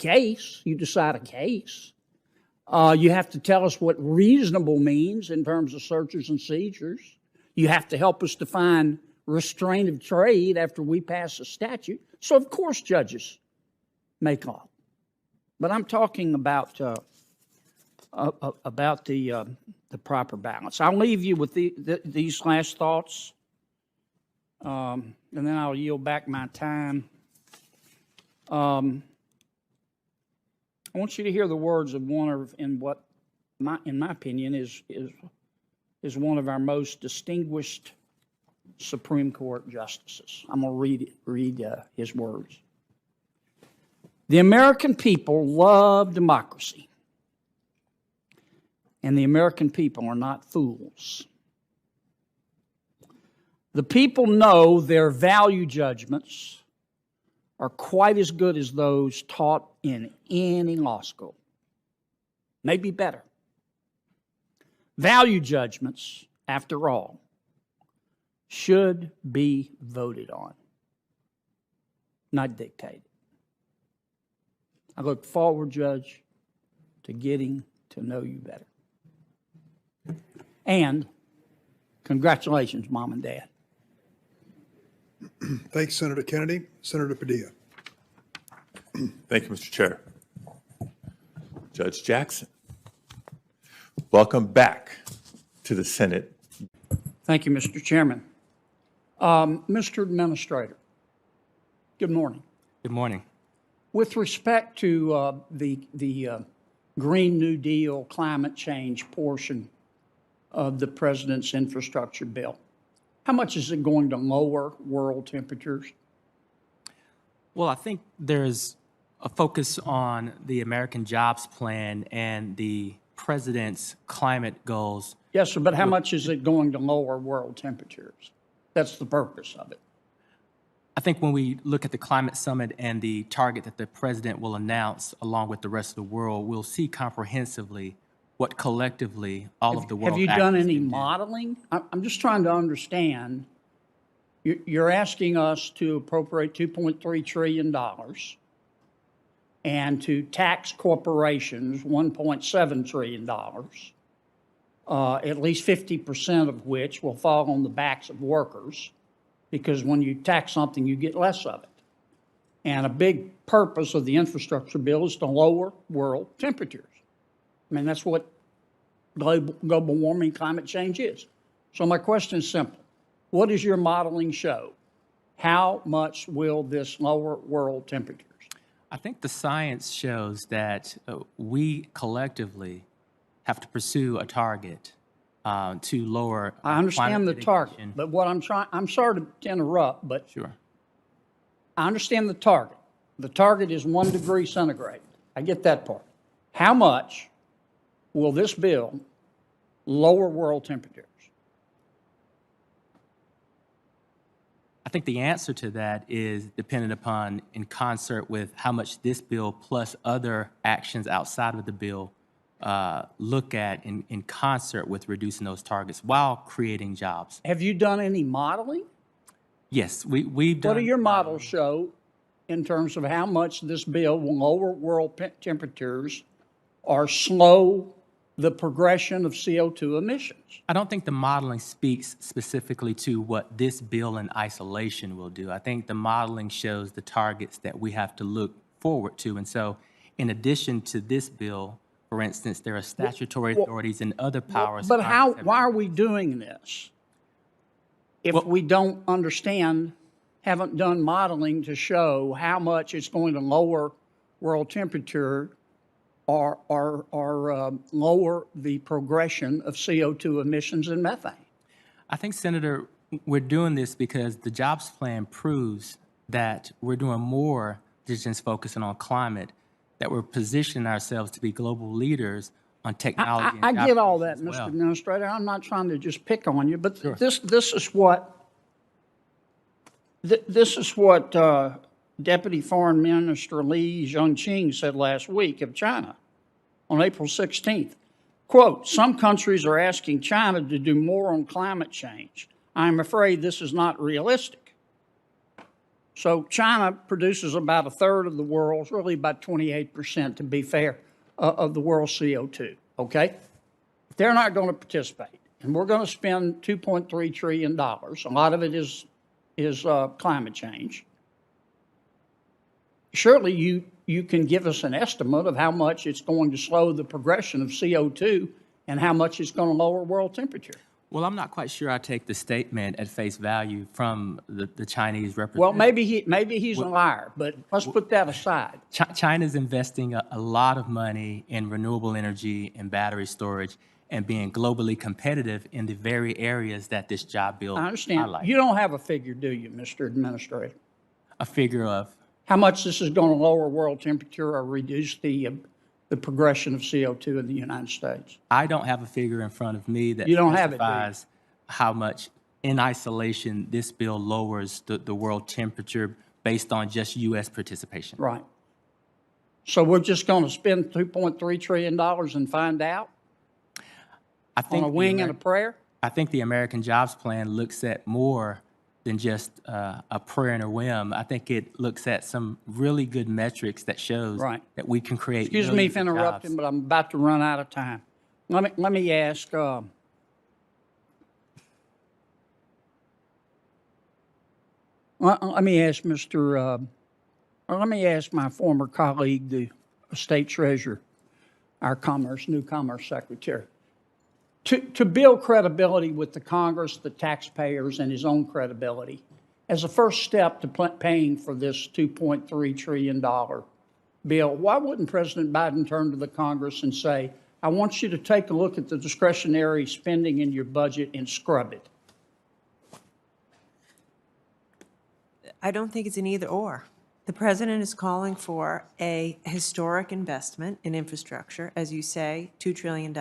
case. You decide a case. You have to tell us what reasonable means in terms of searches and seizures. You have to help us define restraint of trade after we pass a statute. So, of course, judges make law. But I'm talking about the proper balance. I'll leave you with these last thoughts, and then I'll yield back my time. I want you to hear the words of one of, in my opinion, is one of our most distinguished Supreme Court justices. I'm going to read his words. The American people love democracy, and the American people are not fools. The people know their value judgments are quite as good as those taught in any law school, maybe better. Value judgments, after all, should be voted on, not dictated. I look forward, Judge, to getting to know you better. And congratulations, Mom and Dad. Thanks, Senator Kennedy. Senator Padilla. Thank you, Mr. Chair. Judge Jackson, welcome back to the Senate. Thank you, Mr. Chairman. Mr. Administrator, good morning. Good morning. With respect to the Green New Deal climate change portion of the President's infrastructure bill, how much is it going to lower world temperatures? Well, I think there's a focus on the American Jobs Plan and the President's climate goals. Yes, sir, but how much is it going to lower world temperatures? That's the purpose of it. I think when we look at the climate summit and the target that the President will announce along with the rest of the world, we'll see comprehensively what collectively all of the world. Have you done any modeling? I'm just trying to understand. You're asking us to appropriate $2.3 trillion and to tax corporations $1.7 trillion, at least 50% of which will fall on the backs of workers, because when you tax something, you get less of it. And a big purpose of the infrastructure bill is to lower world temperatures. I mean, that's what global warming, climate change is. So my question is simple. What does your modeling show? How much will this lower world temperatures? I think the science shows that we collectively have to pursue a target to lower. I understand the target, but what I'm sorry to interrupt, but sure. I understand the target. The target is 1 degree centigrade. I get that part. How much will this bill lower world temperatures? I think the answer to that is dependent upon, in concert with how much this bill plus other actions outside of the bill look at in concert with reducing those targets while creating jobs. Have you done any modeling? Yes, we've done. What do your models show in terms of how much this bill will lower world temperatures or slow the progression of CO2 emissions? I don't think the modeling speaks specifically to what this bill in isolation will do. I think the modeling shows the targets that we have to look forward to. And so in addition to this bill, for instance, there are statutory authorities and other powers. But why are we doing this if we don't understand, haven't done modeling to show how much it's going to lower world temperature or lower the progression of CO2 emissions and methane? I think, Senator, we're doing this because the jobs plan proves that we're doing more than just focusing on climate, that we're positioning ourselves to be global leaders on technology. I get all that, Mr. Administrator. I'm not trying to just pick on you, but sure. This is what Deputy Foreign Minister Li Zhongqing said last week of China on April 16th. Quote, "Some countries are asking China to do more on climate change. I'm afraid this is not realistic." So China produces about a third of the world's, really about 28% to be fair, of the world's CO2, okay? They're not going to participate, and we're going to spend $2.3 trillion. A lot of it is climate change. Surely you can give us an estimate of how much it's going to slow the progression of CO2 and how much it's going to lower world temperature. Well, I'm not quite sure I take the statement at face value from the Chinese representative. Well, maybe he's a liar, but let's put that aside. China's investing a lot of money in renewable energy and battery storage and being globally competitive in the very areas that this job bill I understand. highlights. You don't have a figure, do you, Mr. Administrator? A figure of, How much this is going to lower world temperature or reduce the progression of CO2 in the United States? I don't have a figure in front of me that You don't have it, do you? specifies how much in isolation this bill lowers the world temperature based on just U.S. participation. Right. So we're just going to spend $2.3 trillion and find out I think on a the wing and a prayer? I think the American Jobs Plan looks at more than just a prayer and a whim. I think it looks at some really good metrics that shows Right. that we can create Excuse me for millions of interrupting, jobs. but I'm about to run out of time. Let me ask, let me ask let me ask my former colleague, the state treasurer, our new commerce secretary. To build credibility with the Congress, the taxpayers, and his own credibility, as a first step to paying for this $2.3 trillion bill, why wouldn't President Biden turn to the Congress and say, I want you to take a look at the discretionary spending in your budget and scrub it? I don't think it's an either or. The president is calling for a historic investment in infrastructure, as you say, $2 trillion.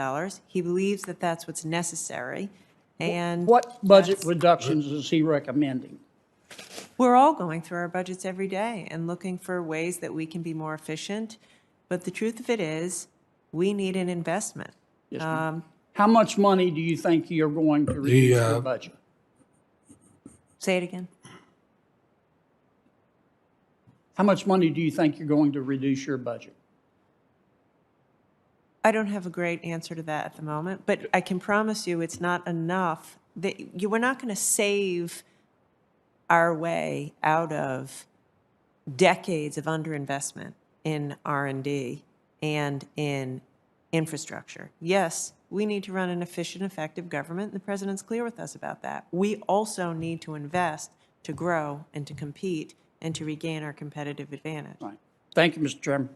He believes that that's what's necessary, and What budget that's- reductions is he recommending? we're all going through our budgets every day and looking for ways that we can be more efficient. But the truth of it is, we need an investment. Yes, ma'am. How much money do you think you're going to reduce your budget? Say it again. How much money do you think you're going to reduce your budget? I don't have a great answer to that at the moment, but I can promise you it's not enough. We're not going to save our way out of decades of underinvestment in R&D and in infrastructure. Yes, we need to run an efficient, effective government, and the president's clear with us about that. We also need to invest to grow and to compete and to regain our competitive advantage. Right. Thank you, Mr. Chairman.